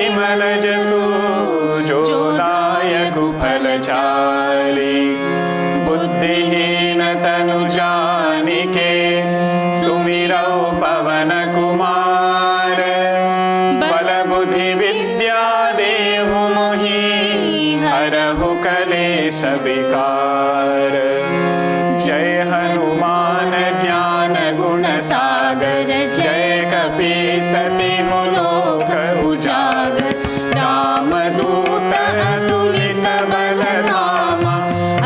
विमल जसु जो दायक फलचारी। बुद्धिहीन तनु जानिके सुमिरौ पवन कुमार। बल बुद्धि विद्या देहु मोहि हरहु कलेश विकार। जय हनुमान ज्ञान गुण सागर। जय कपीसति लोक उजागर। रामदूत अतुलित बल धामा।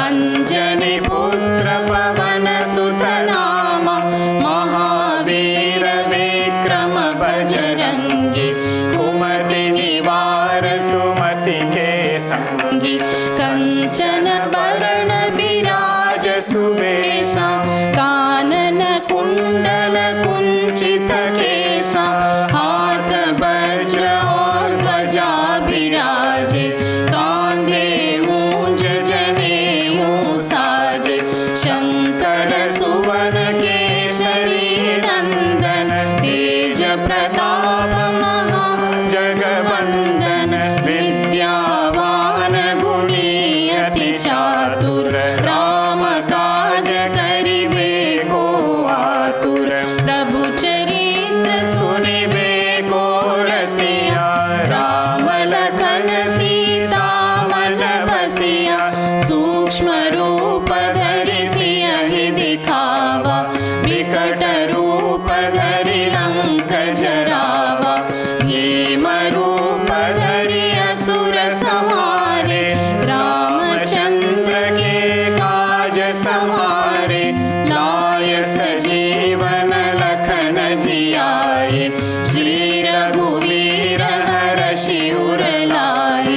अंजनी पुत्र पवन सुत नामा। महावीर विक्रम बजरंगी। कुमति निवार सुमति के संगी। कंचन वरण विराज सुबेशा। कानन कुंडल कुंचित केशा। हाथ वज्र और ध्वजा विराजे। कांधे मूंज जनेऊ साजे। शंकर सुवन केसरी नंदन। तेज प्रताप महा जगवंदन। विद्यावान गुणी अति चातुर। राम काज करिबे को आतुर। प्रभु चरित्र सुनिबे को रसिया। राम लखन सीता मन बसिया। सूक्ष्म रूप धरि सियहि दिखावा। विकट रूप धरि लंक जरावा। भीम रूप धरि असुर संहारे। रामचंद्र के काज संवारे। लाय सजीवन लखन जियाए। श्री रघुवीर हरषि उर लाए।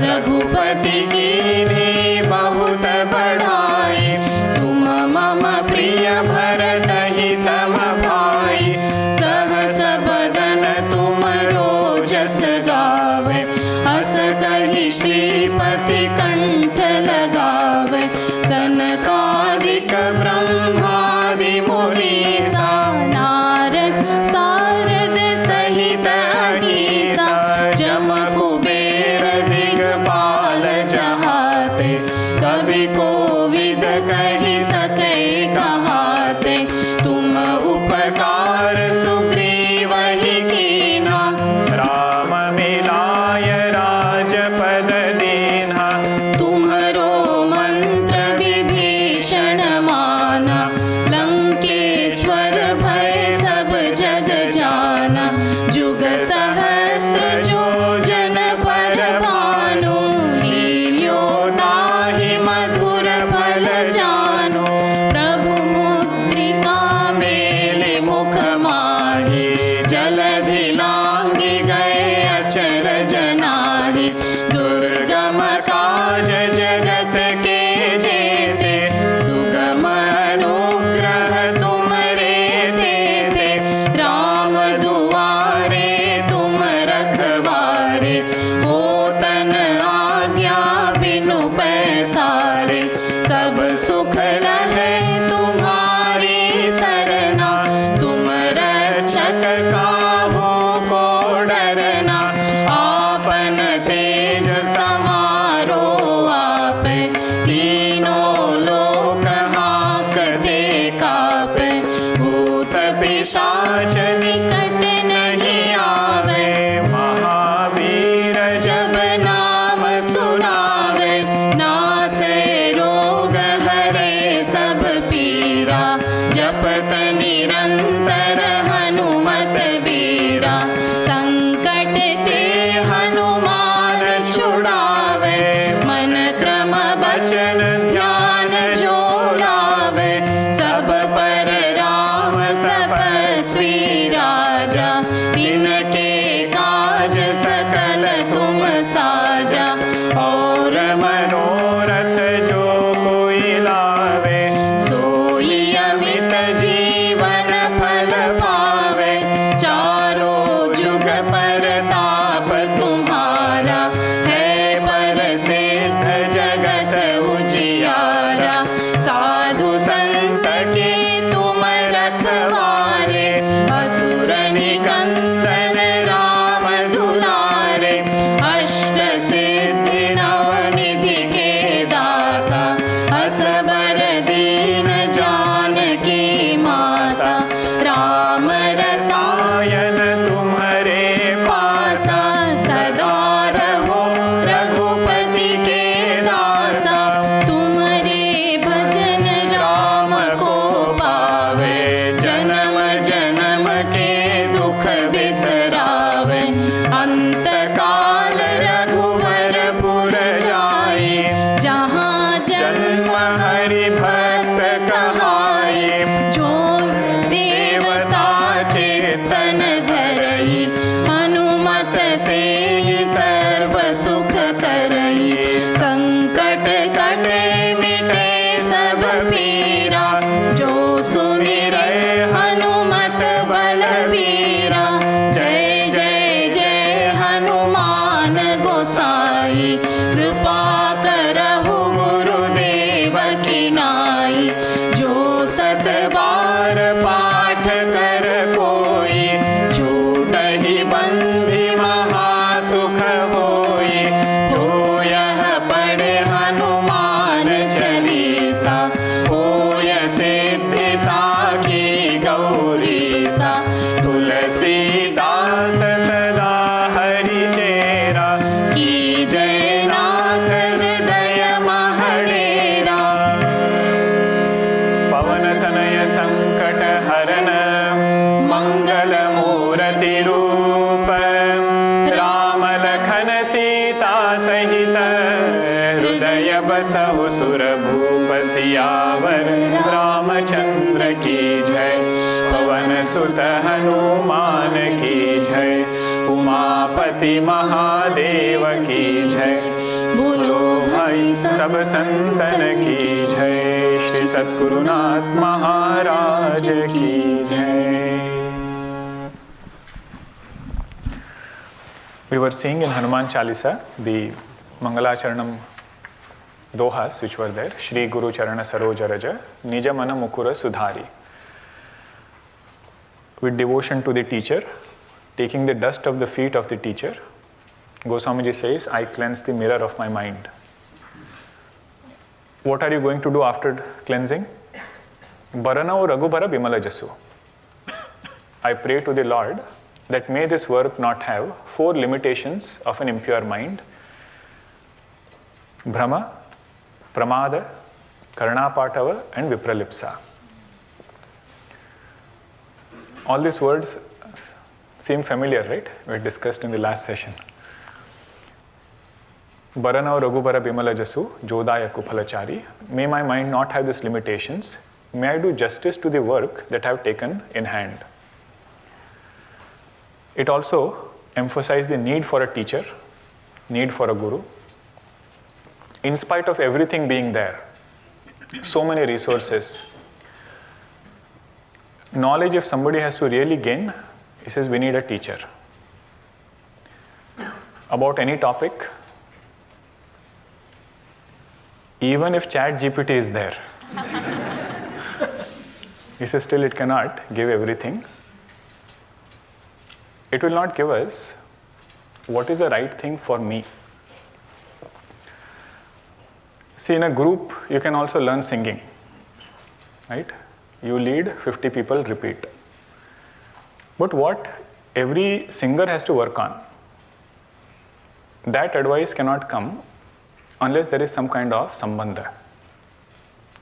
रघुपति कीन्ही बहुत बढ़ाए। तुम मम प्रिय भरतहि सम भाई। सहस बदन तुमरो जस गावे। हस कहि श्रीपति कंठ लगावे। सनकादिक ब्रह्मादि मुनीसा। नारद सारद सहित अहीसा। जम कुबेर दिगपाल जहाते। कवि कोविद कहि सकै कहाते। तुम उपकार सुग्रीवहि कीन्हा। राम मिलाय राजपद दीन्हा। तुम्हरो मंत्र विभीषण माना। लंकेश्वर भय सब जग जाना। जुग सहस्र जो जन पर भानु। लील्योताहि मधुर फल जानु। प्रभु मुद्रिका मेलि मुख माहि। जलधि लांघि गए अचर जनाहि। दुर्गम काज जगत के जेते। सुगम अनुग्रह तुमरे तेते। राम दुआरे तुम रखवारे। होतन आज्ञा बिनु पैसारे। सब सुख लहे तुम्हारी सरना। तुम रक्षक काहू को डरना। आपन तेज समारो आपे। तीनों लोक हांकते कापे। भूत पिशाच निकट नहीं आवे। महावीर जब नाम सुनावे। नासे रोग हरे सब पीरा। जपत निरंतर हनुमत बीरा। संकट ते हनुमान छुड़ावे। मन क्रम बचन ध्यान जो लावे। सब पर राम तपस्वी राजा। तिनके काज सकल तुम साजा। और मनोरथ जो कोई लावे। सोई अमित जीवन फल पावे। चारों जुग परताप तुम्हारा। है परसिद्ध जगत उजियारा। साधु संत के तुम रखवारे। असुर निकंदन राम दुलारे। बसहु सुर भूप सियावर रामचंद्र की जय। पवन सुत हनुमान की जय। उमापति महादेव की जय। बोलो भाई सब संतन की जय। श्री सद्गुरुनाथ महाराज की जय। We were seeing in Hanuman Chalisa the Mangalacharanam dohas which were there. Shri Guru Charana Saroja Raja Nija Mana Mukura Sudhari. With devotion to the teacher, taking the dust of the feet of the teacher, Goswamiji says, I cleanse the mirror of my mind. What are you going to do after cleansing? Baranao Raghubara Bimala Jasu. I pray to the Lord that may this work not have 4 limitations of an impure mind: Brahma, Pramada, Karnapatava and Vipralipsa. All these words seem familiar, right? We discussed in the last session. Baranao Raghubara Bimala Jasu, Jodaya Kuphalachari. May my mind not have these limitations. May I do justice to the work that I have taken in hand. It also emphasized the need for a teacher, need for a guru. In spite of everything being there, so many resources, knowledge, if somebody has to really gain, he says we need a teacher. About any topic, even if Chat GPT is there, he says still it cannot give everything. It will not give us what is the right thing for me. See, in a group, you can also learn singing, right? You lead, 50 people repeat. But what every singer has to work on, that advice cannot come unless there is some kind of sambandha.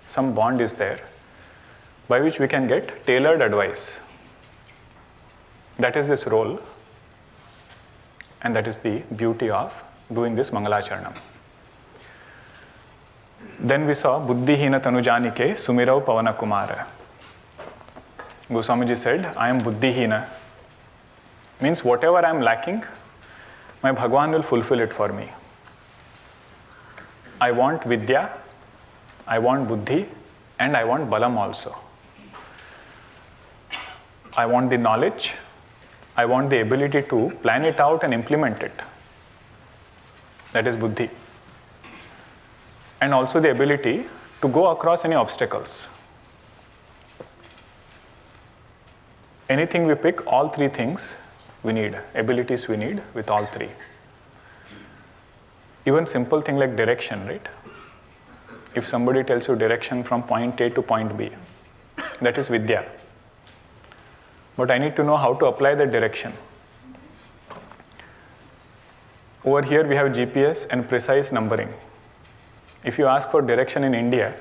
Some bond is there by which we can get tailored advice. That is this role, and that is the beauty of doing this Mangalacharanam. Then we saw Buddhihina Tanujanike Sumirau Pavana Kumara. Goswamiji said, I am Buddhihina. Means whatever I am lacking, my Bhagwan will fulfill it for me. I want Vidya, I want Buddhi, and I want Balam also. I want the knowledge, I want the ability to plan it out and implement it. That is Buddhi. And also the ability to go across any obstacles. Anything we pick, all 3 things we need, abilities we need with all 3. Even simple thing like direction, right? If somebody tells you direction from point A to point B, that is Vidya. But I need to know how to apply that direction. Over here we have GPS and precise numbering. If you ask for direction in India,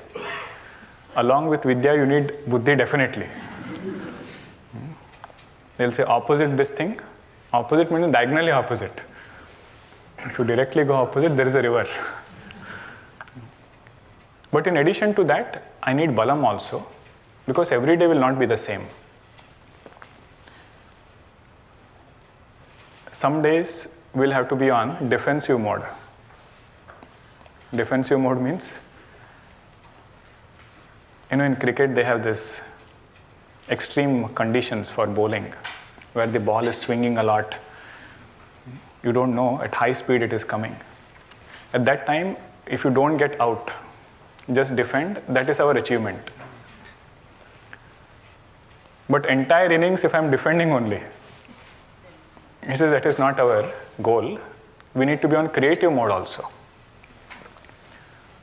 along with Vidya you need Buddhi definitely. They'll say opposite this thing. Opposite means diagonally opposite. If you directly go opposite, there is a river. But in addition to that, I need Balam also, because every day will not be the same. Some days we'll have to be on defensive mode. Defensive mode means, in cricket they have this extreme conditions for bowling, where the ball is swinging a lot. You don't know at high speed it is coming. At that time, if you don't get out, just defend, that is our achievement. But entire innings, if I'm defending only, he says that is not our goal. We need to be on creative mode also.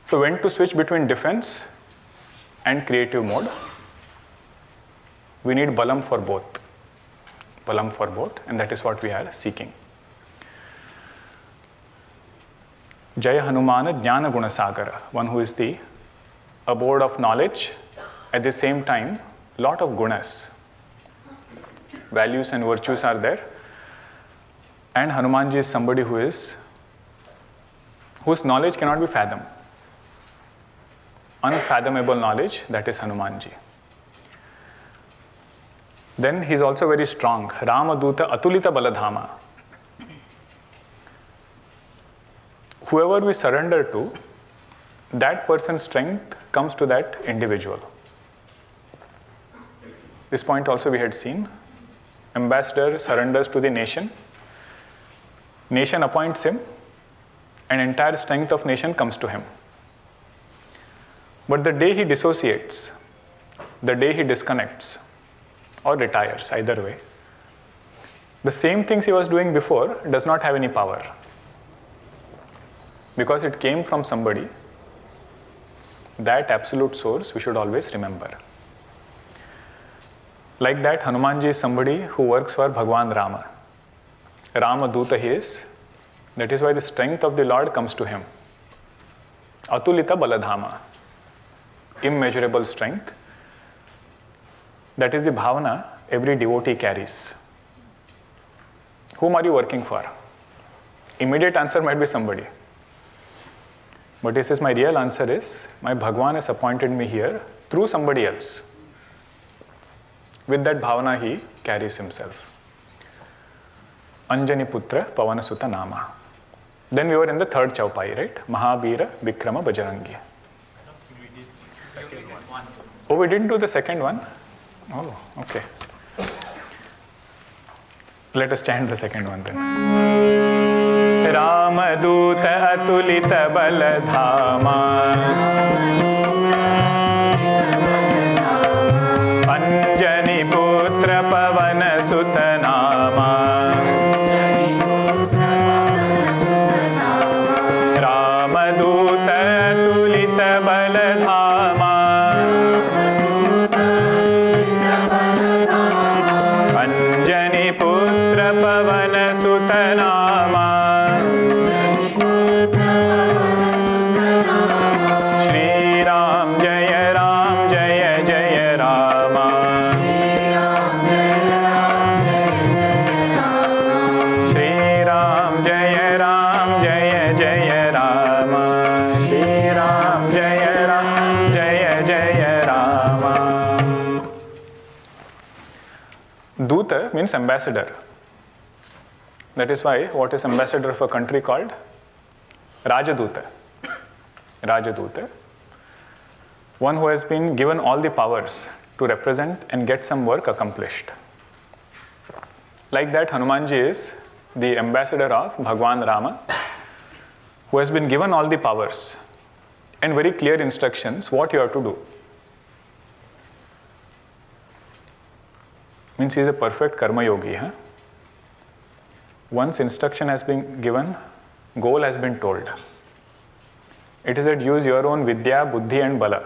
So when to switch between defense and creative mode, we need Balam for both. Balam for both, and that is what we are seeking. Jaya Hanumana Jnana Gunasagara, one who is the abode of knowledge, at the same time, lot of gunas. Values and virtues are there. And Hanumanji is somebody whose knowledge cannot be fathomed. unfathomable knowledge, that is Hanumanji. Then he is also very strong. Ramaduta Atulita Baladhama. Whoever we surrender to, that person's strength comes to that individual. This point also we had seen. Ambassador surrenders to the nation. Nation appoints him, and entire strength of nation comes to him. But the day he dissociates, the day he disconnects, or retires, either way, the same things he was doing before does not have any power. Because it came from somebody, that absolute source we should always remember. Like that, Hanumanji is somebody who works for Bhagwan Rama. Rama Duta he is. That is why the strength of the Lord comes to him. Atulita Baladhama. Immeasurable strength. That is the bhavana every devotee carries. Whom are you working for? Immediate answer might be somebody. But he says, my real answer is, my Bhagwan has appointed me here through somebody else. With that bhavana he carries himself. Anjani Putra Pavanasuta Nama. Then we were in the third Chaupayi, right? Mahaveera Vikrama Bajarangi. Oh, we didn't do the second one? Oh, okay. Let us chant the second one then. Ramaduta Atulita Baladhama Anjani Putra Pavana Sutanama Ramaduta Atulita Baladhama Anjani Putra Pavana Sutanama Duta means ambassador. That is why what is ambassador of a country called? Rajaduta. Rajaduta. One who has been given all the powers to represent and get some work accomplished. Like that, Hanumanji is the ambassador of Bhagwan Rama, who has been given all the powers and very clear instructions what you have to do. Means he is a perfect karma yogi. Huh? Once instruction has been given, goal has been told. It is that use your own vidya, buddhi and bala.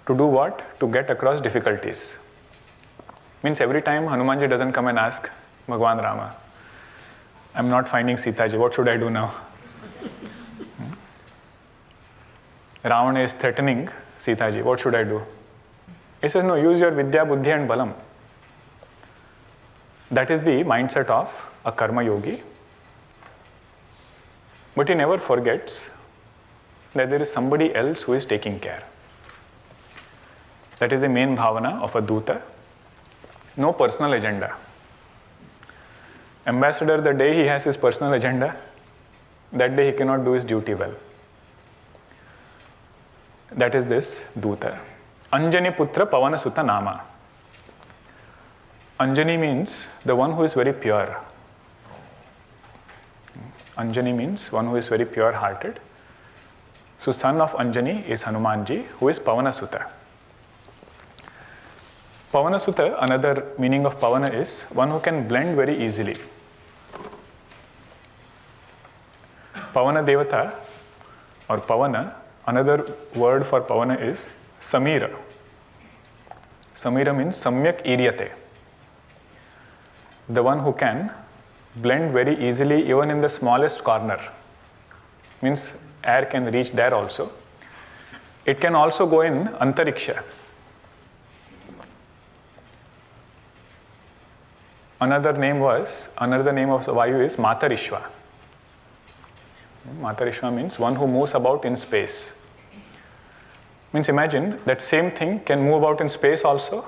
To do what? To get across difficulties. Means every time Hanumanji doesn't come and ask Bhagwan Rama, I'm not finding Sitaji, what should I do now? Ravana is threatening Sitaji, what should I do? He says, no, use your vidya, buddhi and balam. That is the mindset of a karma yogi. But he never forgets that there is somebody else who is taking care. That is the main bhavana of a duta. No personal agenda. Ambassador, the day he has his personal agenda, that day he cannot do his duty well. That is this duta. Anjani Putra Pavana Sutta Nama. Anjani means the one who is very pure. Anjani means one who is very pure-hearted. So son of Anjani is Hanumanji, who is Pavana Sutta. Pavana Sutta, another meaning of Pavana is one who can blend very easily. Pavana Devata or Pavana, another word for Pavana is Samira. Samira means Samyak Iryate. The one who can blend very easily even in the smallest corner. Means air can reach there also. It can also go in Antariksha. Another name of Vayu is Matarishva. Matarishva means one who moves about in space. Means imagine that same thing can move about in space also,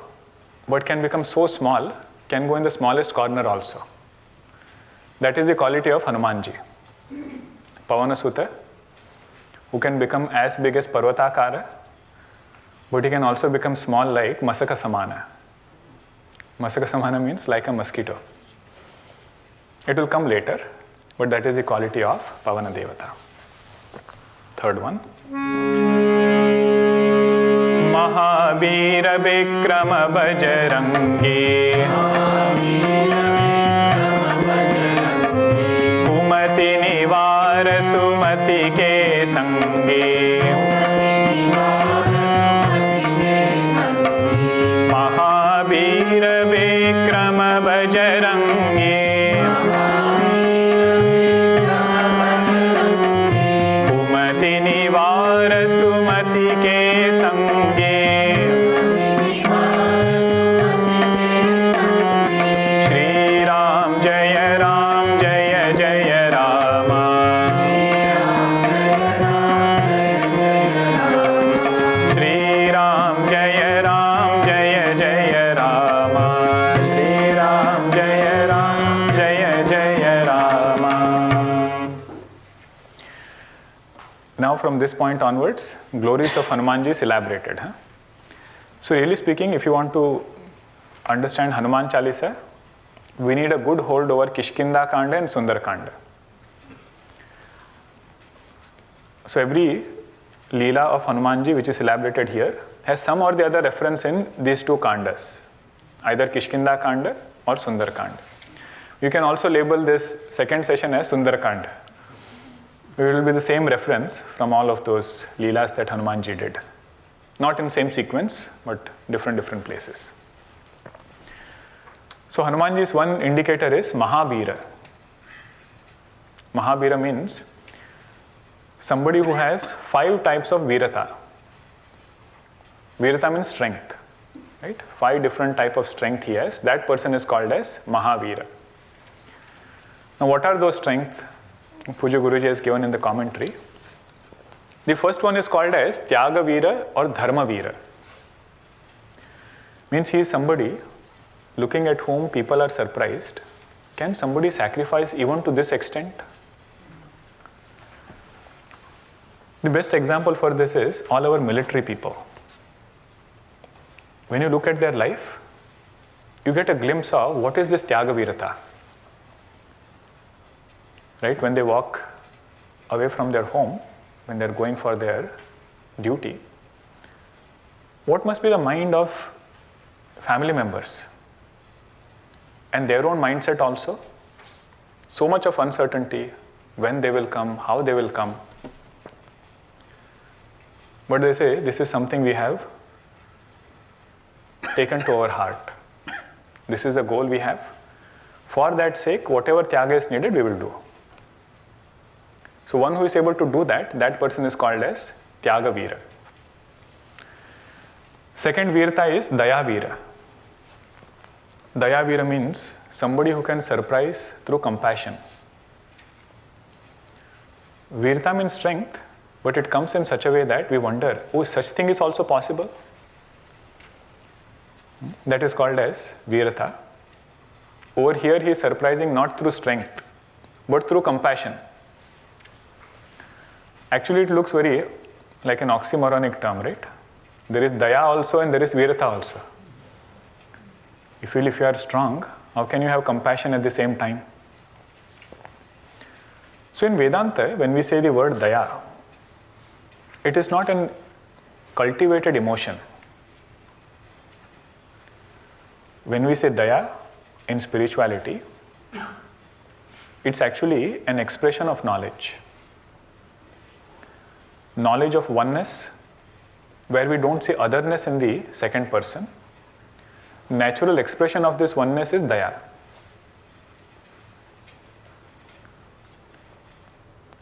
but can become so small, can go in the smallest corner also. That is the quality of Hanumanji. Pavanasuta, who can become as big as Parvatakara, but he can also become small like Masaka Samana. Masaka Samana means like a mosquito. It will come later, but that is the quality of Pavana Devata. Third one. Mahaveera Vikrama Bajrangi Kumati Nivara Sumati Ke Sangi Mahaveera Vikrama Bajrangi Kumati Nivara Sumati Ke Sangi Shri Ram Jaya Jaya Rama Shri Ram Jaya Jaya Rama Shri Ram Jaya Jaya Rama. Now from this point onwards, glories of Hanumanji is elaborated. So really speaking, if you want to understand Hanuman Chalisa, we need a good hold over Kishkinda Kanda and Sundar Kanda. So every Leela of Hanumanji which is elaborated here has some or the other reference in these two Kandas, either Kishkinda Kanda or Sundar Kanda. You can also label this second session as Sundar Kanda. It will be the same reference from all of those Leelas that Hanumanji did. Not in same sequence, but different places. So Hanumanji's one indicator is Mahaveera. Mahaveera means somebody who has 5 types of Veerata. Veerata means strength, right? 5 different types of strength he has. That person is called as Mahaveera. Now what are those strengths? Puja Guruji has given in the commentary. The first one is called as Tyaga Veera or Dharma Veera. Means he is somebody looking at whom people are surprised. Can somebody sacrifice even to this extent? The best example for this is all our military people. When you look at their life, you get a glimpse of what is this Tyaga Veerata. Right? When they walk away from their home, when they're going for their duty, what must be the mind of family members? And their own mindset also. So much of uncertainty, when they will come, how they will come. But they say, this is something we have taken to our heart. This is the goal we have. For that sake, whatever Tyaga is needed, we will do. So one who is able to do that, that person is called as Tyaga Veera. Second Veerata is Daya Veera. Daya Veera means somebody who can surprise through compassion. Veerata means strength, but it comes in such a way that we wonder, oh, such thing is also possible? That is called as Veerata. Over here he is surprising not through strength, but through compassion. Actually, it looks very like an oxymoronic term, right? There is Daya also and there is Veerata also. You feel if you are strong, how can you have compassion at the same time? So in Vedanta, when we say the word Daya, it is not an cultivated emotion. When we say Daya in spirituality, it's actually an expression of knowledge. Knowledge of oneness, where we don't see otherness in the second person. Natural expression of this oneness is Daya.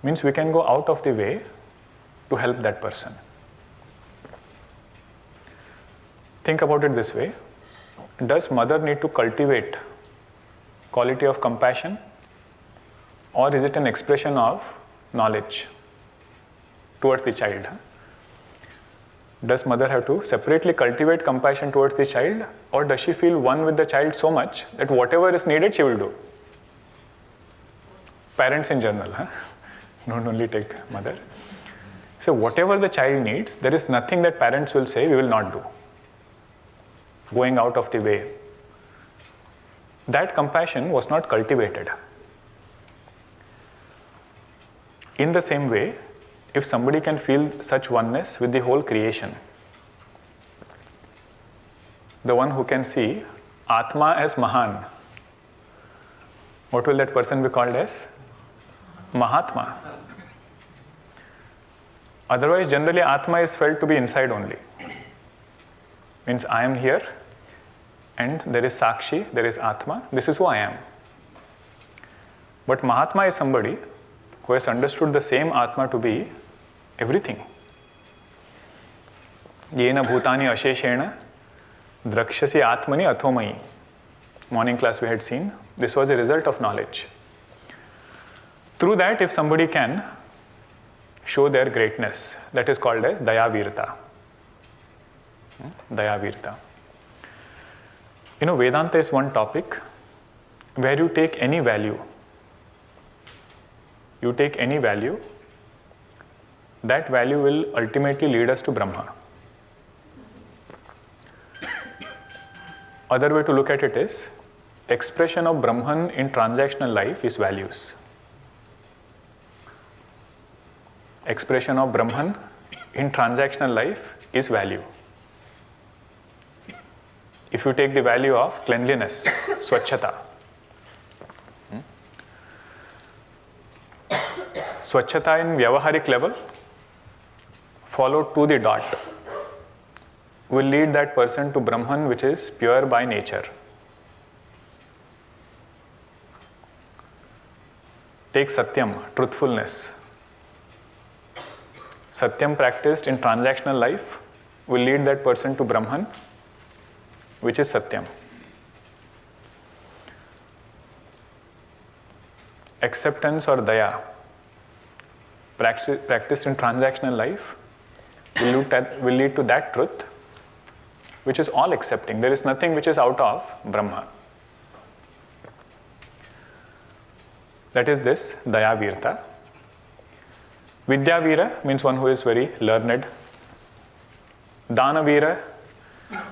Means we can go out of the way to help that person. Think about it this way. Does mother need to cultivate quality of compassion, or is it an expression of knowledge towards the child? Does mother have to separately cultivate compassion towards the child, or does she feel one with the child so much that whatever is needed she will do? Parents in general, huh? Don't only take mother. So whatever the child needs, there is nothing that parents will say we will not do. Going out of the way. That compassion was not cultivated. In the same way, if somebody can feel such oneness with the whole creation, the one who can see Atma as Mahan, what will that person be called as? Mahatma. Otherwise, generally, Atma is felt to be inside only. Means I am here, and there is Sakshi, there is Atma, this is who I am. But Mahatma is somebody who has understood the same Atma to be everything. Yena bhutani asheshena drakshasi atmani athomayi. Morning class we had seen. This was a result of knowledge. Through that, if somebody can show their greatness, that is called as Dayavirta. Dayavirta. You know, Vedanta is one topic where you take any value. You take any value, that value will ultimately lead us to Brahma. Other way to look at it is, expression of Brahman in transactional life is values. Expression of Brahman in transactional life is value. If you take the value of cleanliness, swachhata. Swachhata in vyavaharik level, followed to the dot, will lead that person to Brahman, which is pure by nature. Take Satyam, truthfulness. Satyam practiced in transactional life will lead that person to Brahman, which is Satyam. Acceptance or Daya, practiced in transactional life, will lead to that truth, which is all accepting. There is nothing which is out of Brahma. That is this Dayavirta. Vidyavira means one who is very learned. Danavira,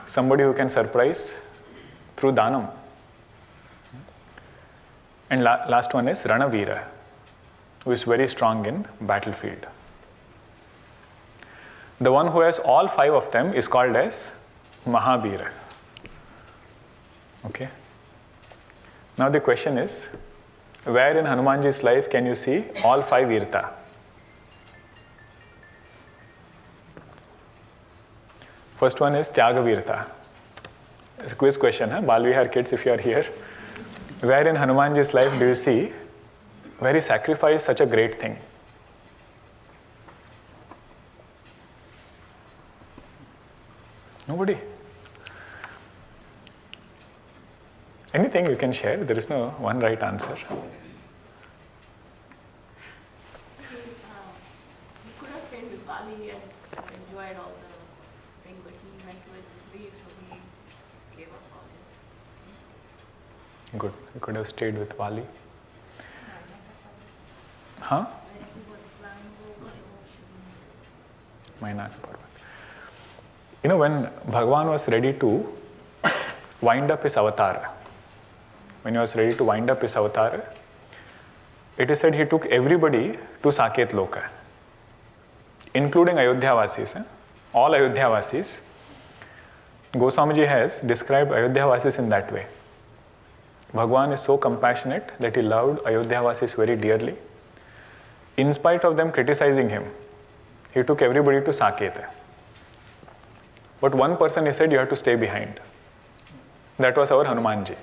somebody who can surprise through Danam. And last one is Ranavira, who is very strong in battlefield. The one who has all five of them is called as Mahaveera. Okay. Now the question is, where in Hanumanji's life can you see all five Virta? First one is Tyaga Virta. It's a quiz question, huh? Balvihar kids, if you are here. Where in Hanumanji's life do you see where he sacrificed such a great thing? Nobody? Anything you can share, there is no one right answer. He could have stayed with Bali and enjoyed all the thing, but he went to its grief, so he gave up all this. Good. You could have stayed with Vali. Huh? Mainak Parvat. You know, when Bhagavan was ready to wind up his avatar, it is said he took everybody to Saket Loka, including Ayodhyavasis. All Ayodhyavasis. Goswamiji has described Ayodhyavasis in that way. Bhagavan is so compassionate that he loved Ayodhyavasis very dearly. In spite of them criticizing him, he took everybody to Saket. But one person he said, you have to stay behind. That was our Hanumanji.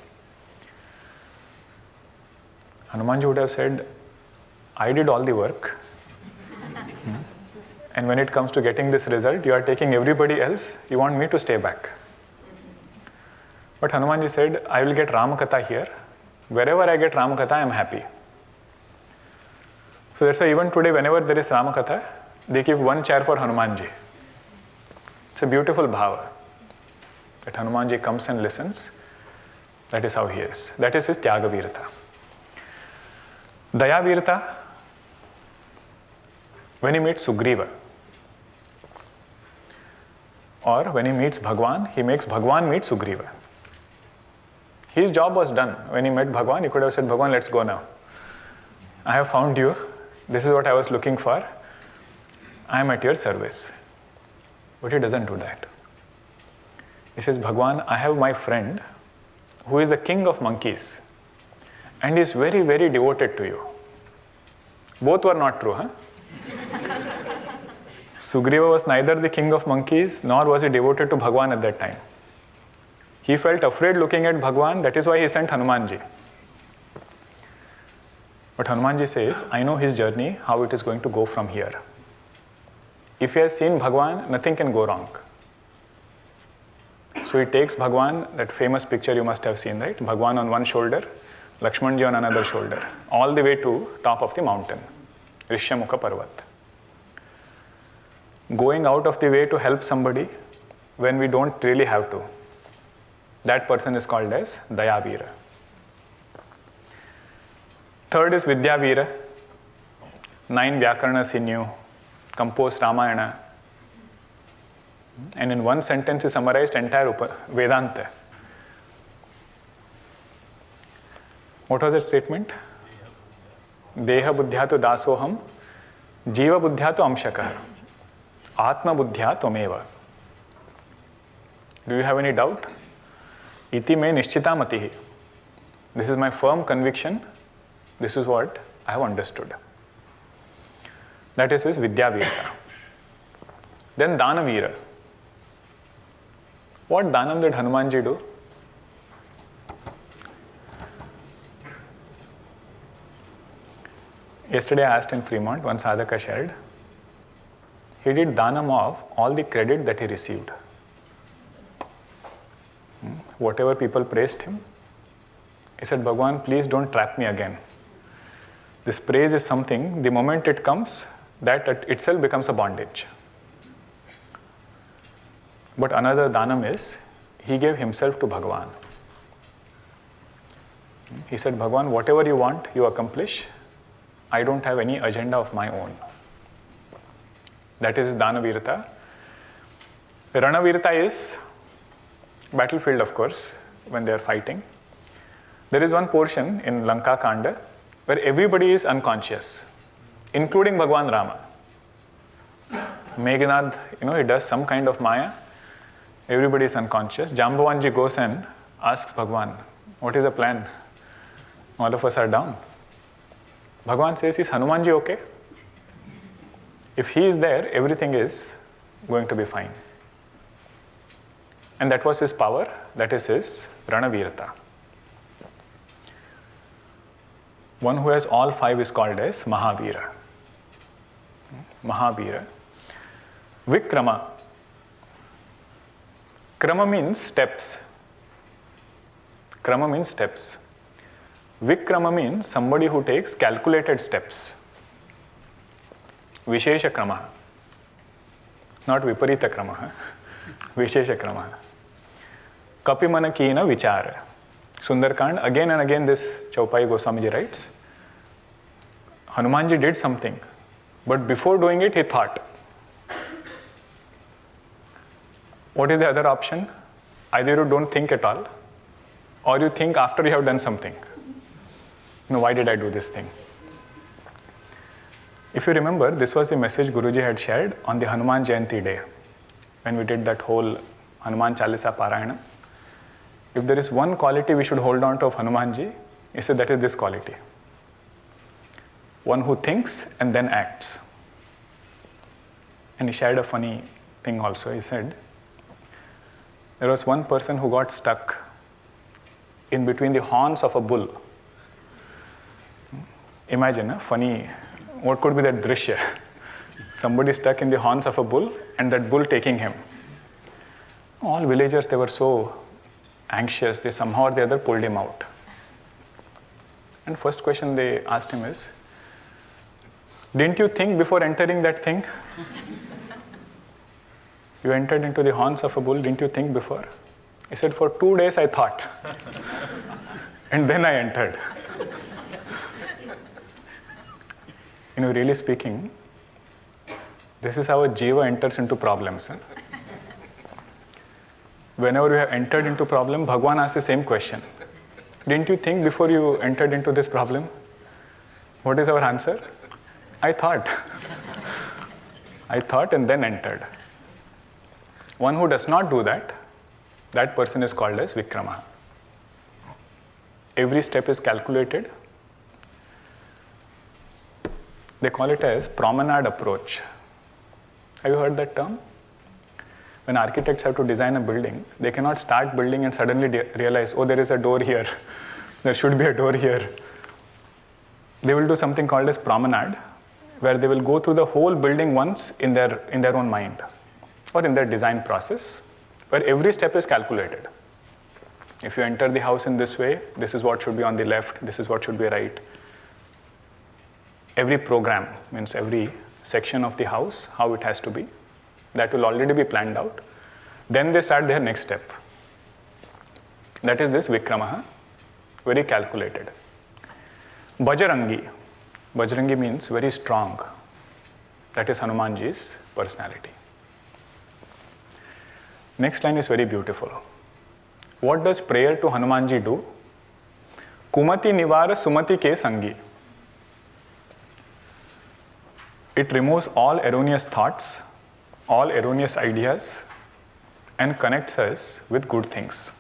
Hanumanji would have said, I did all the work. And when it comes to getting this result, you are taking everybody else, you want me to stay back. But Hanumanji said, I will get Ramakatha here. Wherever I get Ramakatha, I am happy. So that's why even today, whenever there is Ramakatha, they keep one chair for Hanumanji. It's a beautiful bhava that Hanumanji comes and listens. That is how he is. That is his Tyaga Virata. Daya Virata, when he meets Sugriva, or when he meets Bhagwan, he makes Bhagwan meet Sugriva. His job was done. When he met Bhagwan, he could have said, Bhagwan, let's go now. I have found you. This is what I was looking for. I am at your service. But he doesn't do that. He says, Bhagwan, I have my friend who is the king of monkeys and is very, very devoted to you. Both were not true, huh? Sugriva was neither the king of monkeys nor was he devoted to Bhagwan at that time. He felt afraid looking at Bhagwan, that is why he sent Hanumanji. But Hanumanji says, I know his journey, how it is going to go from here. If he has seen Bhagwan, nothing can go wrong. So he takes Bhagwan, that famous picture you must have seen, right? Bhagwan on one shoulder, Lakshmanji on another shoulder, all the way to top of the mountain, Rishyamukha Parvat. Going out of the way to help somebody when we don't really have to. That person is called as Dayavira. Third is Vidyavira. 9 Vyakaranas he knew, composed Ramayana. And in one sentence he summarized entire Vedanta. What was that statement? Deha buddhyatu dasoham, jiva buddhyatu amshakah, atma buddhya tvameva. Do you have any doubt? Iti me nishchita matihi. This is my firm conviction. This is what I have understood. That is his Vidyavira. Then Danavira. What Danam did Hanumanji do? Yesterday I asked in Fremont, one sadhaka shared, he did Danam of all the credit that he received. Whatever people praised him, he said, Bhagwan, please don't trap me again. This praise is something, the moment it comes, that itself becomes a bondage. But another Danam is, he gave himself to Bhagwan. He said, Bhagwan, whatever you want, you accomplish. I don't have any agenda of my own. That is Danavirata. Ranavirata is battlefield, of course, when they are fighting. There is one portion in Lanka Kanda where everybody is unconscious, including Bhagwan Rama. Meghnad, he does some kind of maya. Everybody is unconscious. Jambavanji goes and asks Bhagwan, what is the plan? All of us are down. Bhagwan says, is Hanumanji okay? If he is there, everything is going to be fine. And that was his power. That is his Ranavirata. One who has all 5 is called as Mahaveera. Mahaveera. Vikrama. Krama means steps. Krama means steps. Vikrama means somebody who takes calculated steps. Vishesha krama. Not viparita krama. Vishesha krama. Kapimana kina vichara. Sundarkand, again and again this Chaupayi Goswamiji writes, Hanumanji did something, but before doing it he thought. What is the other option? Either you don't think at all, or you think after you have done something. Why did I do this thing? If you remember, this was the message Guruji had shared on the Hanuman Jayanti day, when we did that whole Hanuman Chalisa Parayana. If there is one quality we should hold on to of Hanumanji, he said that is this quality. One who thinks and then acts. And he shared a funny thing also. He said, there was one person who got stuck in between the horns of a bull. Imagine a funny, what could be that drishya? Somebody stuck in the horns of a bull and that bull taking him. All villagers, they were so anxious, they somehow or the other pulled him out. And first question they asked him is, didn't you think before entering that thing? You entered into the horns of a bull, didn't you think before? He said, for 2 days I thought. And then I entered. Really speaking, this is how a jiva enters into problems. Whenever you have entered into problem, Bhagwan asks the same question. Didn't you think before you entered into this problem? What is our answer? I thought. I thought and then entered. One who does not do that, that person is called as Vikrama. Every step is calculated. They call it as promenade approach. Have you heard that term? When architects have to design a building, they cannot start building and suddenly realize, oh, there is a door here. There should be a door here. They will do something called as promenade, where they will go through the whole building once in their own mind or in their design process, where every step is calculated. If you enter the house in this way, this is what should be on the left, this is what should be right. Every program, means every section of the house, how it has to be, that will already be planned out. Then they start their next step. That is this Vikrama, very calculated. Bajrangi. Bajrangi means very strong. That is Hanumanji's personality. Next line is very beautiful. What does prayer to Hanumanji do? Kumati nivara sumati ke sangi. It removes all erroneous thoughts, all erroneous ideas, and connects us with good things.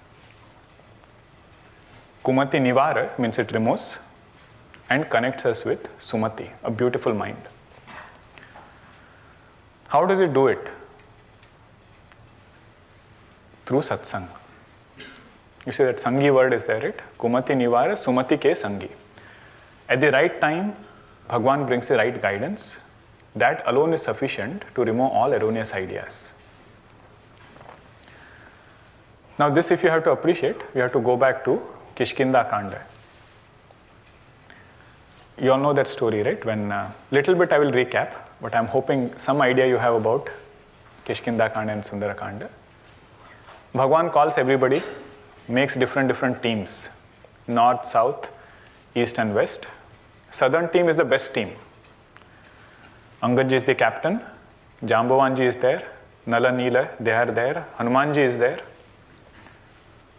Kumati nivara means it removes and connects us with Sumati, a beautiful mind. How does it do it? Through satsang. You see that sangi word is there, right? Kumati nivara sumati ke sangi. At the right time, Bhagwan brings the right guidance. That alone is sufficient to remove all erroneous ideas. Now this, if you have to appreciate, you have to go back to Kishkinda Kanda. You all know that story, right? When little bit I will recap, but I'm hoping some idea you have about Kishkinda Kanda and Sundara Kanda. Bhagwan calls everybody, makes different teams, north, south, east and west. Southern team is the best team. Angad ji is the captain, Jambavanji is there, Nala Neela, they are there, Hanumanji is there.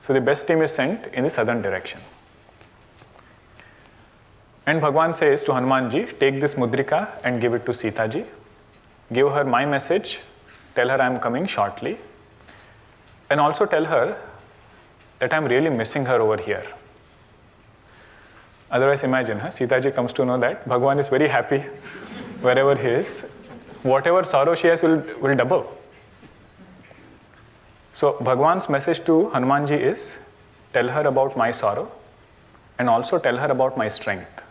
So the best team is sent in the southern direction. And Bhagwan says to Hanumanji, take this mudrika and give it to Sita ji. Give her my message, tell her I am coming shortly. And also tell her that I am really missing her over here. Otherwise imagine, Sita ji comes to know that Bhagwan is very happy wherever he is. Whatever sorrow she has will double. So Bhagwan's message to Hanumanji is, tell her about my sorrow and also tell her about my strength.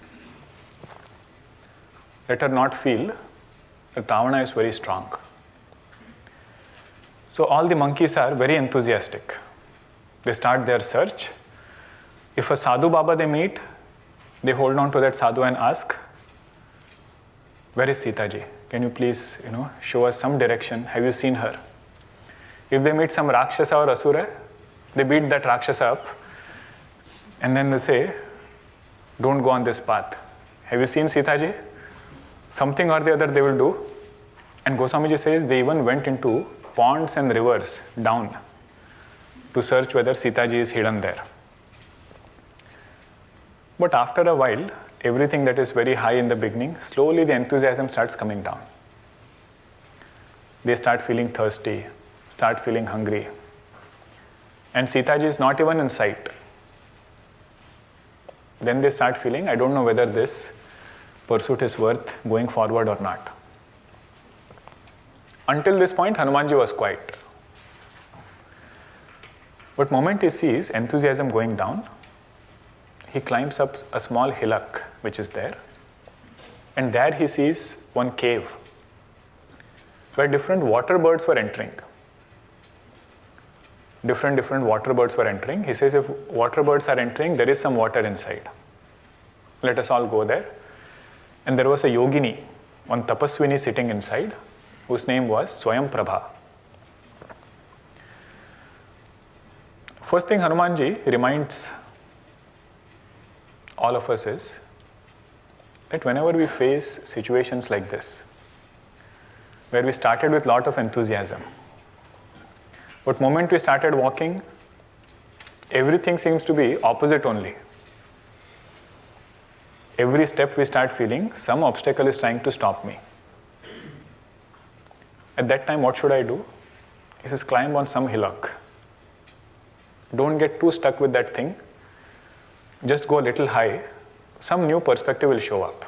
Let her not feel that Ravana is very strong. So all the monkeys are very enthusiastic. They start their search. If a sadhu Baba they meet, they hold on to that sadhu and ask, where is Sita ji? Can you please, show us some direction? Have you seen her? If they meet some Rakshasa or Asura, they beat that Rakshasa up and then they say, don't go on this path. Have you seen Sita ji? Something or the other they will do. And Goswamiji says they even went into ponds and rivers down to search whether Sita ji is hidden there. But after a while, everything that is very high in the beginning, slowly the enthusiasm starts coming down. They start feeling thirsty, start feeling hungry. And Sita ji is not even in sight. Then they start feeling, I don't know whether this pursuit is worth going forward or not. Until this point, Hanumanji was quiet. But moment he sees enthusiasm going down, he climbs up a small hillock which is there. And there he sees one cave where different water birds were entering. Different water birds were entering. He says, if water birds are entering, there is some water inside. Let us all go there. And there was a yogini, one tapaswini sitting inside, whose name was Swayam Prabha. First thing Hanumanji reminds all of us is that whenever we face situations like this, where we started with a lot of enthusiasm, but moment we started walking, everything seems to be opposite only. Every step we start feeling some obstacle is trying to stop me. At that time, what should I do? He says, climb on some hillock. Don't get too stuck with that thing. Just go a little high. Some new perspective will show up.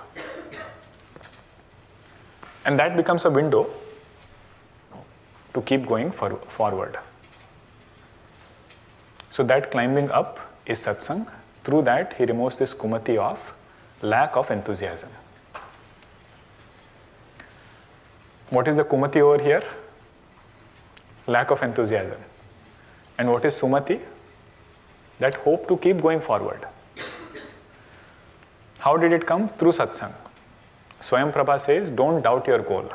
And that becomes a window to keep going forward. So that climbing up is satsang. Through that, he removes this kumati of lack of enthusiasm. What is the kumati over here? Lack of enthusiasm. And what is sumati? That hope to keep going forward. How did it come? Through satsang. Swayam Prabha says, don't doubt your goal.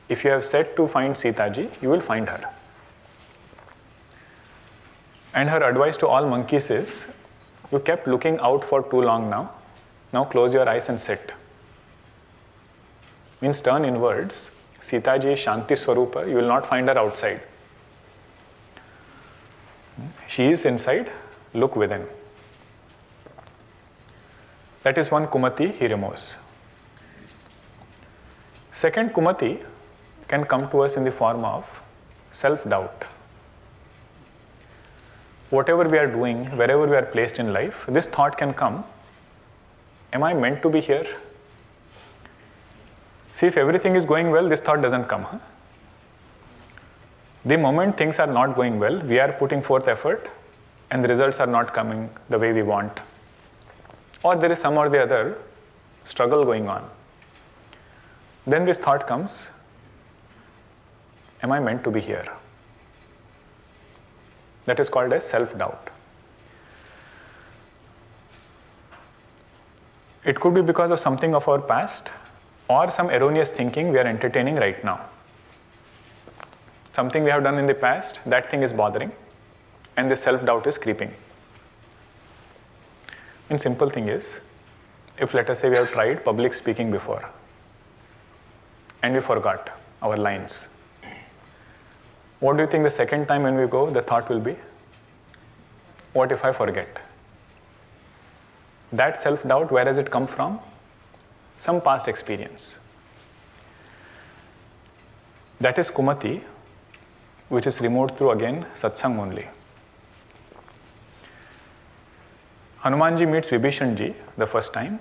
If you have set to find Sitaji, you will find her. And her advice to all monkeys is, you kept looking out for too long now. Now close your eyes and sit. Means turn inwards. Sitaji is Shanti Swarupa. You will not find her outside. She is inside. Look within. That is one kumati he removes. Second kumati can come to us in the form of self-doubt. Whatever we are doing, wherever we are placed in life, this thought can come, am I meant to be here? See, if everything is going well, this thought doesn't come. The moment things are not going well, we are putting forth effort and the results are not coming the way we want. Or there is some or the other struggle going on. Then this thought comes, am I meant to be here? That is called as self-doubt. It could be because of something of our past or some erroneous thinking we are entertaining right now. Something we have done in the past, that thing is bothering, and this self-doubt is creeping. And simple thing is, if let us say we have tried public speaking before, and we forgot our lines, what do you think the second time when we go, the thought will be? What if I forget? That self-doubt, where has it come from? Some past experience. That is kumati, which is removed through again satsang only. Hanumanji meets Vibhishanji the first time,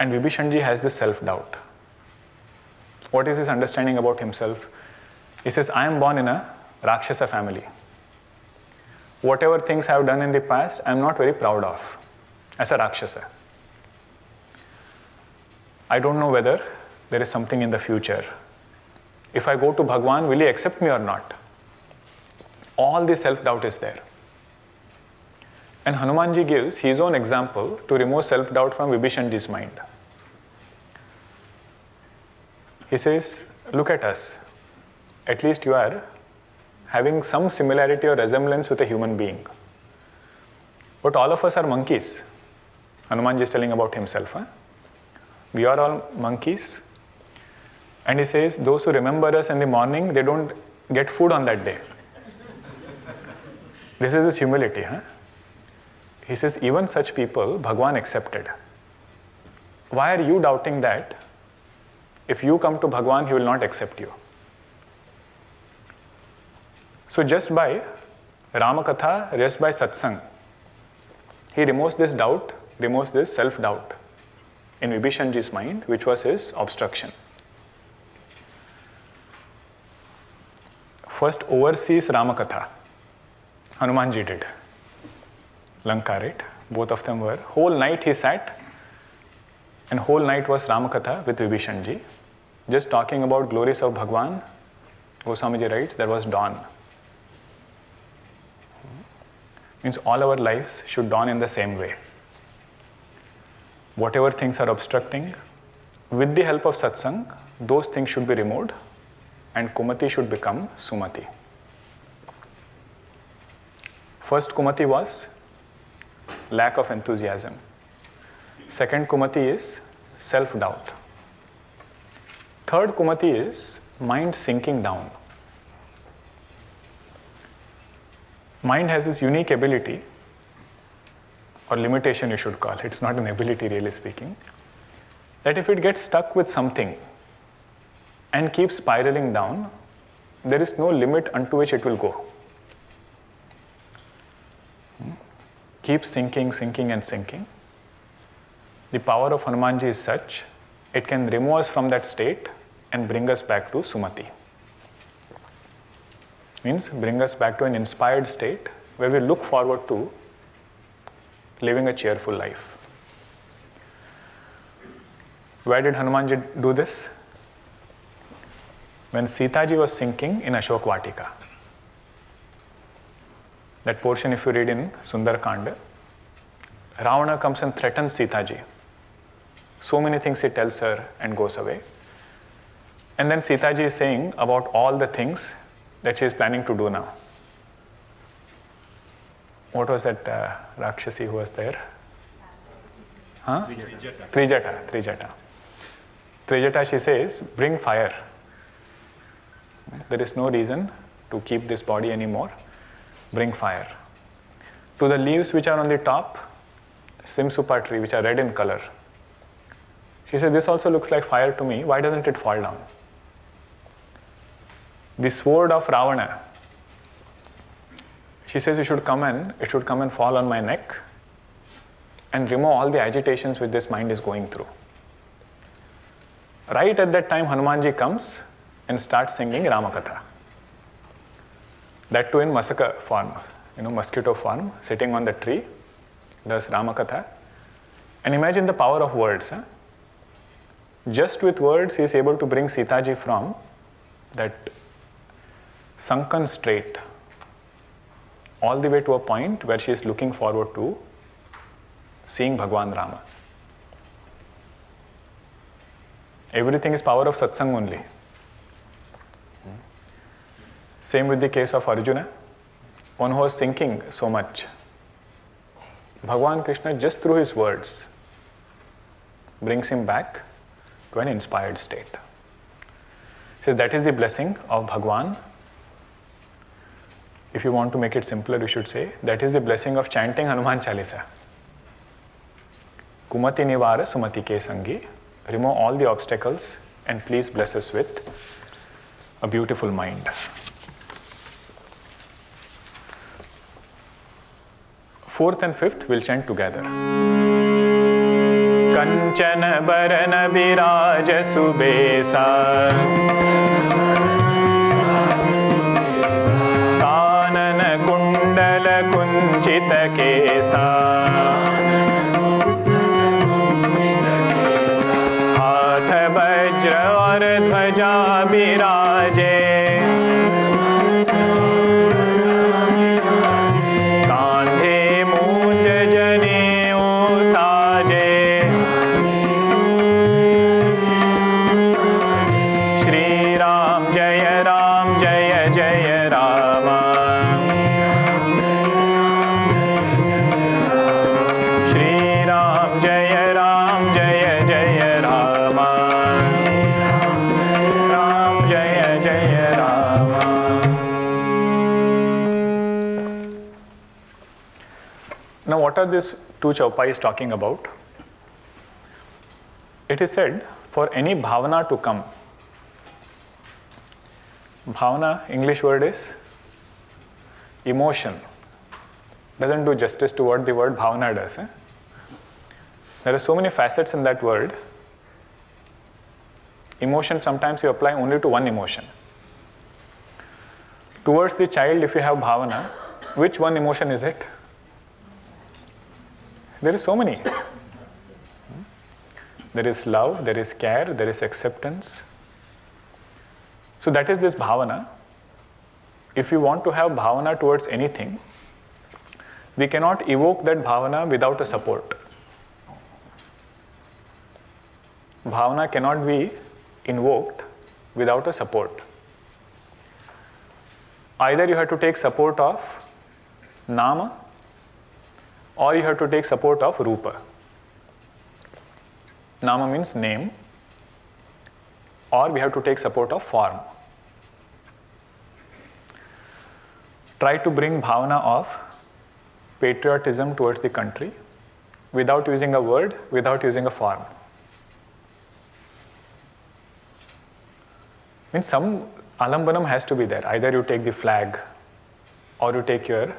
and Vibhishanji has this self-doubt. What is his understanding about himself? He says, I am born in a Rakshasa family. Whatever things I have done in the past, I am not very proud of as a Rakshasa. I don't know whether there is something in the future. If I go to Bhagwan, will he accept me or not? All this self-doubt is there. And Hanumanji gives his own example to remove self-doubt from Vibhishanji's mind. He says, look at us. At least you are having some similarity or resemblance with a human being. But all of us are monkeys. Hanumanji is telling about himself. We are all monkeys. And he says, those who remember us in the morning, they don't get food on that day. This is his humility. He says, even such people, Bhagwan accepted. Why are you doubting that? If you come to Bhagwan, he will not accept you. So just by Ramakatha, just by satsang, he removes this doubt, removes this self-doubt in Vibhishanji's mind, which was his obstruction. First oversees Ramakatha. Hanumanji did. Lanka, right? Both of them were. Whole night he sat, and whole night was Ramakatha with Vibhishanji, just talking about glories of Bhagwan. Goswamiji writes, there was dawn. Means all our lives should dawn in the same way. Whatever things are obstructing, with the help of satsang, those things should be removed, and kumati should become sumati. First Kumati was lack of enthusiasm. Second Kumati is self-doubt. Third Kumati is mind sinking down. Mind has this unique ability, or limitation you should call it, it's not an ability really speaking, that if it gets stuck with something and keeps spiraling down, there is no limit unto which it will go. Keeps sinking, sinking and sinking. The power of Hanumanji is such, it can remove us from that state and bring us back to Sumati. Means bring us back to an inspired state where we look forward to living a cheerful life. Where did Hanumanji do this? When Sitaji was sinking in Ashok Vatika. That portion if you read in Sundarakanda, Ravana comes and threatens Sitaji. So many things he tells her and goes away. And then Sitaji is saying about all the things that she is planning to do now. What was that Rakshasi who was there? Huh? Trijata. Trijata, she says, bring fire. There is no reason to keep this body anymore. Bring fire. To the leaves which are on the top, Simsupa tree, which are red in color. She said, this also looks like fire to me. Why doesn't it fall down? The sword of Ravana. She says, it should come and fall on my neck and remove all the agitations which this mind is going through. Right at that time, Hanumanji comes and starts singing Ramakatha. That too in Masaka form, mosquito form, sitting on the tree, does Ramakatha. And imagine the power of words. Just with words, he is able to bring Sitaji from that sunken strait all the way to a point where she is looking forward to seeing Bhagwan Rama. Everything is power of satsang only. Same with the case of Arjuna, one who was thinking so much. Bhagwan Krishna, just through his words, brings him back to an inspired state. So that is the blessing of Bhagwan. If you want to make it simpler, you should say, that is the blessing of chanting Hanuman Chalisa. Kumati Nivara Sumati Ke Sangi. Remove all the obstacles and please bless us with a beautiful mind. Fourth and fifth we'll chant together. Kanchana Barana Viraja Subesa Kanana Kundala Kunchita Kesa Hatha Vajra Aur Dhwaja Viraje Now, what are these two Chaupayis talking about? It is said, for any bhavana to come, bhavana, English word is emotion. Doesn't do justice to what the word bhavana does. There are so many facets in that word. Emotion, sometimes you apply only to one emotion. Towards the child, if you have bhavana, which one emotion is it? There is so many. There is love, there is care, there is acceptance. So that is this bhavana. If we want to have bhavana towards anything, we cannot evoke that bhavana without a support. Bhavana cannot be invoked without a support. Either you have to take support of Nama, or you have to take support of Rupa. Nama means name, or we have to take support of form. Try to bring bhavana of patriotism towards the country without using a word, without using a form. Means some alambanam has to be there. Either you take the flag or you take your,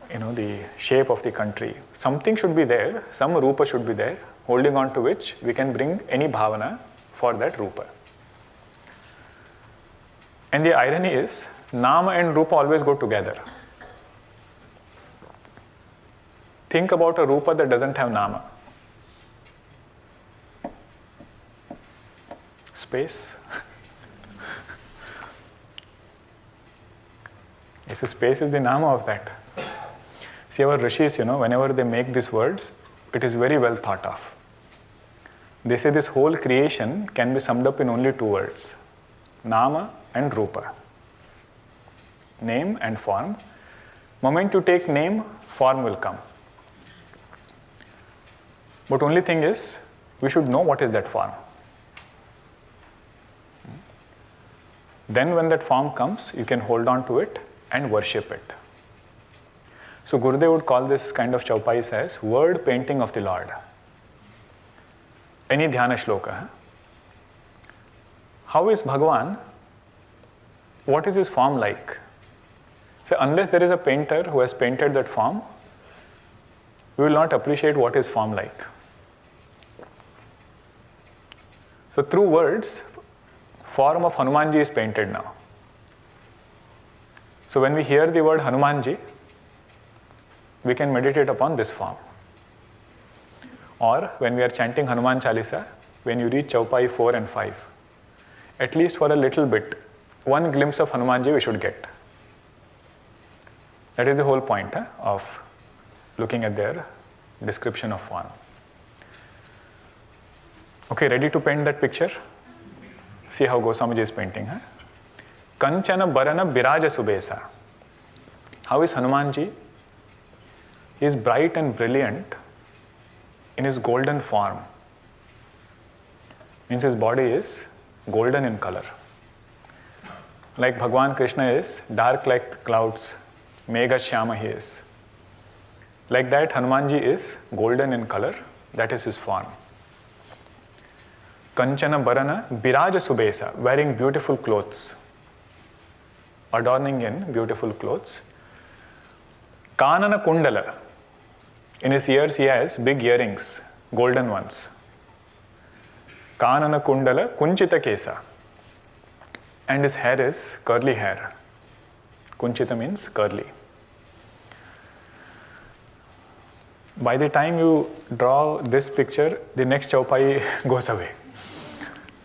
the shape of the country. Something should be there, some rupa should be there, holding on to which we can bring any bhavana for that rupa. And the irony is, nama and rupa always go together. Think about a rupa that doesn't have nama. Space. Yes, space is the nama of that. See, our rishis, whenever they make these words, it is very well thought of. They say this whole creation can be summed up in only two words, nama and rupa. Name and form. Moment you take name, form will come. But only thing is, we should know what is that form. Then when that form comes, you can hold on to it and worship it. So Gurudev would call this kind of Chaupayis as word painting of the Lord. Any dhyana shloka. How is Bhagavan? What is his form like? So unless there is a painter who has painted that form, we will not appreciate what his form like. So through words, form of Hanumanji is painted now. So when we hear the word Hanumanji, we can meditate upon this form. Or when we are chanting Hanuman Chalisa, when you read Chaupayi 4 and 5, at least for a little bit, one glimpse of Hanumanji we should get. That is the whole point of looking at their description of form. Okay, ready to paint that picture? See how Goswamiji is painting. Kanchana Barana Biraja Subesa. How is Hanumanji? He is bright and brilliant in his golden form. Means his body is golden in color. Like Bhagwan Krishna is dark like clouds, Megha Shyama he is. Like that, Hanumanji is golden in color, that is his form. Kanchana Barana Biraja Subesa, wearing beautiful clothes, adorning in beautiful clothes. Kanana Kundala, in his ears he has big earrings, golden ones. Kanana Kundala Kunchita Kesa, and his hair is curly hair. Kunchita means curly. By the time you draw this picture, the next Chaupayi goes away.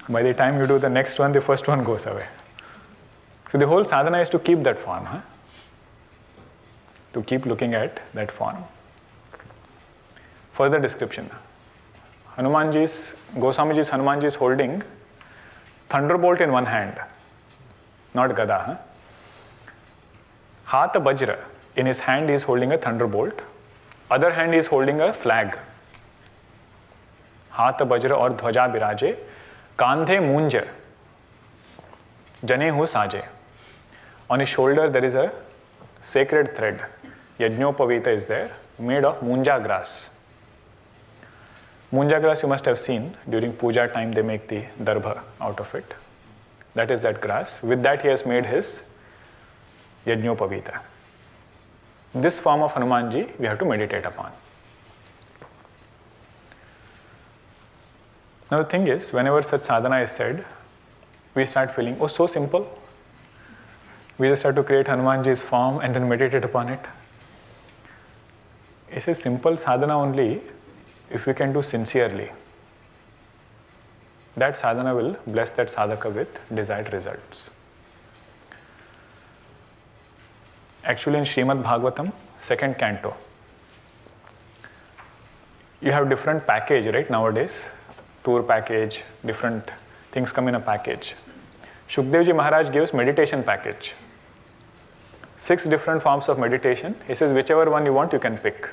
By the time you do the next one, the first one goes away. So the whole sadhana is to keep that form, to keep looking at that form. Further description. Goswamiji's Hanumanji is holding thunderbolt in one hand, not gada. Hatha Bajra, in his hand he is holding a thunderbolt, other hand he is holding a flag. Hatha Bajra or Dhwaja Biraje, Kandhe Munja, Jane Hu Saje. On his shoulder there is a sacred thread. Yajnopavita is there, made of munja grass. Munja grass you must have seen, during puja time they make the darbha out of it. That is that grass. With that he has made his Yajnopavita. This form of Hanumanji we have to meditate upon. Now the thing is, whenever such sadhana is said, we start feeling, oh, so simple. We just have to create Hanumanji's form and then meditate upon it. It's a simple sadhana only if we can do sincerely. That sadhana will bless that sadhaka with desired results. Actually in Srimad Bhagavatam, 2nd canto, you have different package, right, nowadays. Tour package, different things come in a package. Shukdevji Maharaj gives meditation package. 6 different forms of meditation. He says whichever one you want, you can pick.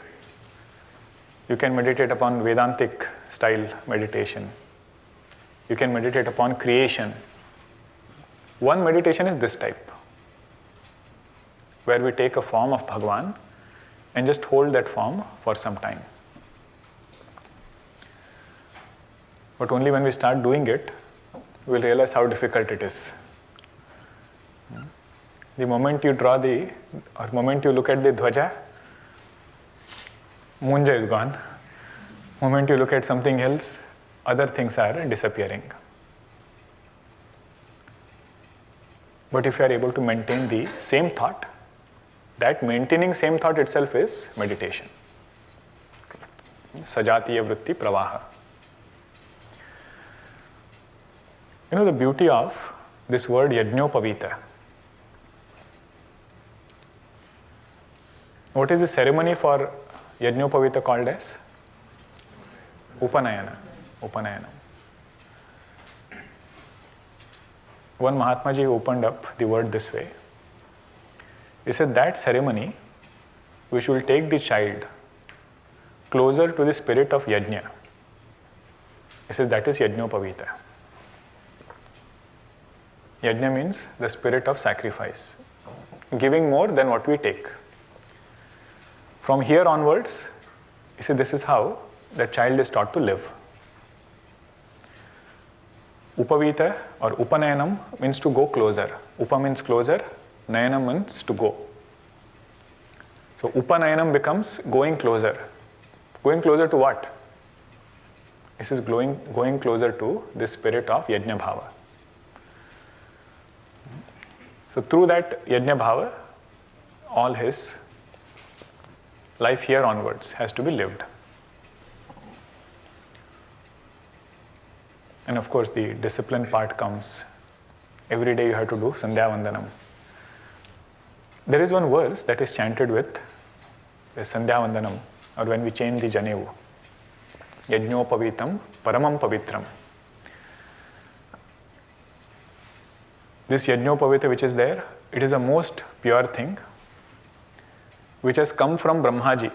You can meditate upon Vedantic style meditation. You can meditate upon creation. One meditation is this type, where we take a form of Bhagwan and just hold that form for some time. But only when we start doing it, we'll realize how difficult it is. The moment you draw or moment you look at the dhwaja, Munja is gone. Moment you look at something else, other things are disappearing. But if you are able to maintain the same thought, that maintaining same thought itself is meditation. Sajatiya vritti pravaha. You know the beauty of this word yajñopavita. What is the ceremony for yajñopavita called as? Upanayana. Upanayana. One Mahatmaji opened up the word this way. He said that ceremony which will take the child closer to the spirit of yajna. He says that is yajñopavita. Yajna means the spirit of sacrifice, giving more than what we take. From here onwards, he said this is how the child is taught to live. Upavita or Upanayanam means to go closer. Upa means closer, Nayanam means to go. So Upanayanam becomes going closer. Going closer to what? This is going closer to the spirit of Yajna Bhava. So through that Yajna Bhava, all his life here onwards has to be lived. And of course the discipline part comes. Every day you have to do Sandhya Vandanam. There is one verse that is chanted with the Sandhya Vandanam, or when we change the Janevu. Yajñopavitam paramam pavitram. This Yajñopavita which is there, it is the most pure thing which has come from Brahmaji.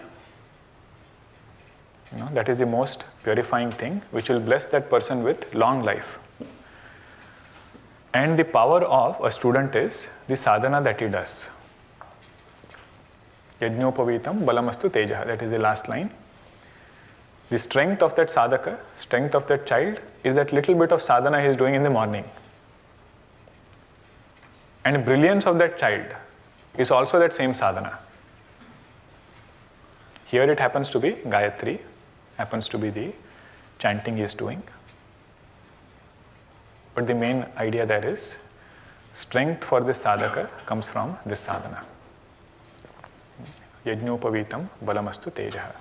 That is the most purifying thing which will bless that person with long life. And the power of a student is the sadhana that he does. Yajñopavitam balamastu tejaha. That is the last line. The strength of that sadhaka, strength of that child is that little bit of sadhana he is doing in the morning. And brilliance of that child is also that same sadhana. Here it happens to be Gayatri, happens to be the chanting he is doing. But the main idea there is strength for this sadhaka comes from this sadhana. Yajñopavitam balamastu tejaha.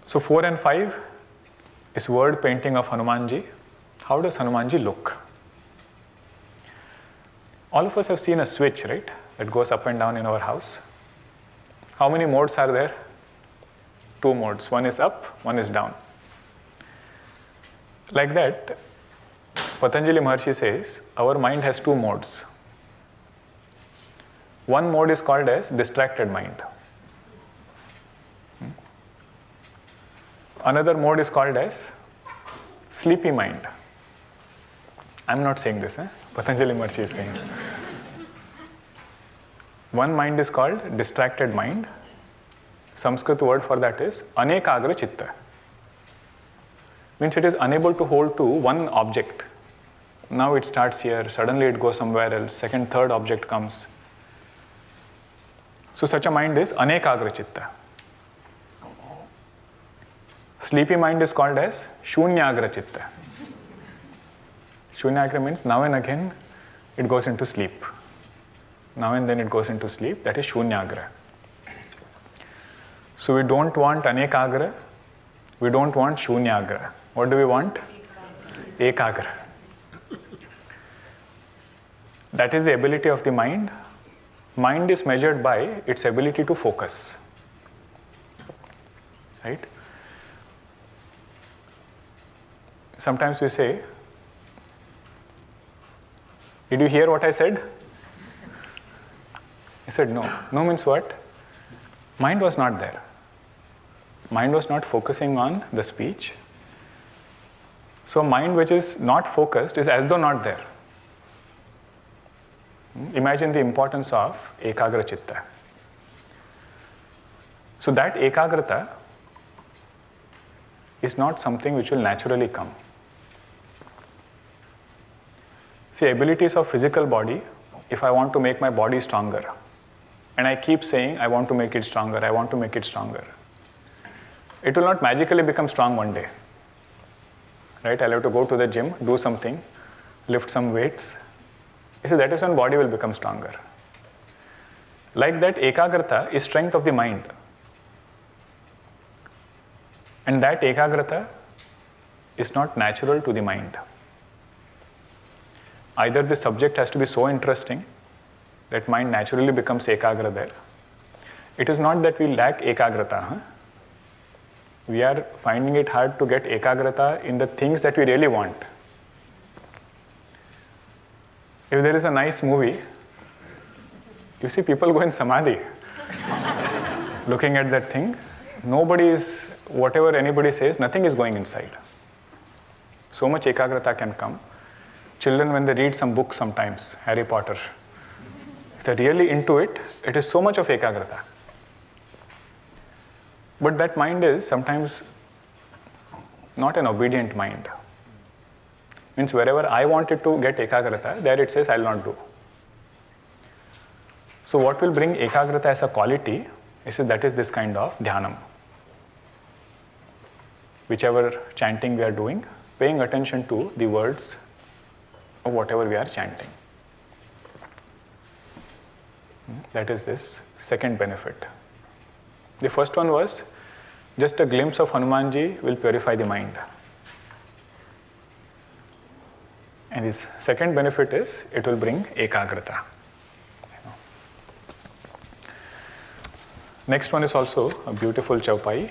So 4 and 5 is word painting of Hanumanji. How does Hanumanji look? All of us have seen a switch, right? That goes up and down in our house. How many modes are there? 2 modes. One is up, one is down. Like that, Patanjali Maharshi says, our mind has 2 modes. One mode is called as distracted mind. Another mode is called as sleepy mind. I'm not saying this, Patanjali Maharshi is saying. One mind is called distracted mind. Sanskrit word for that is anekagra chitta. Means it is unable to hold to one object. Now it starts here, suddenly it goes somewhere else, second, third object comes. So such a mind is anekagra chitta. Sleepy mind is called as shunyagra chitta. Shunyagra means now and again it goes into sleep. Now and then it goes into sleep, that is shunyagra. So we don't want anekagra, we don't want shunyagra. What do we want? Ekagra. That is the ability of the mind. Mind is measured by its ability to focus. Right? Sometimes we say, did you hear what I said? He said, no. No means what? Mind was not there. Mind was not focusing on the speech. So mind which is not focused is as though not there. Imagine the importance of ekagra chitta. So that ekagrata is not something which will naturally come. See, abilities of physical body, if I want to make my body stronger, and I keep saying, I want to make it stronger, I want to make it stronger, it will not magically become strong one day. Right? I'll have to go to the gym, do something, lift some weights. You see, that is when body will become stronger. Like that, ekagrata is strength of the mind. And that ekagrata is not natural to the mind. Either the subject has to be so interesting that mind naturally becomes ekagra there. It is not that we lack ekagrata. We are finding it hard to get ekagrata in the things that we really want. If there is a nice movie, you see people go in samadhi looking at that thing. Nobody is, whatever anybody says, nothing is going inside. So much ekagrata can come. Children, when they read some books sometimes, Harry Potter, if they're really into it, it is so much of ekagrata. But that mind is sometimes not an obedient mind. Means wherever I wanted to get ekagrata, there it says I'll not do. So what will bring ekagrata as a quality is that is this kind of dhyanam. Whichever chanting we are doing, paying attention to the words of whatever we are chanting. That is this second benefit. The first one was just a glimpse of Hanumanji will purify the mind. And this second benefit is it will bring ekagrata. Next one is also a beautiful Chaupayi,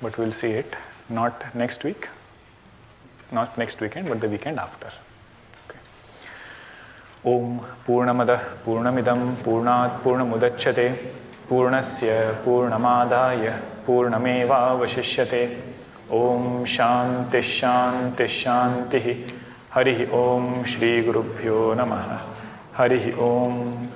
but we'll see it not next week, not next weekend, but the weekend after. Okay. Om Purnamada Purnamidam Purnat Purnamudachyate Purnasya Purnamadaya Purnameva Vashishyate. Om Shanti Shanti Shanti Harihi Om Shri Gurubhyo Namaha Harihi Om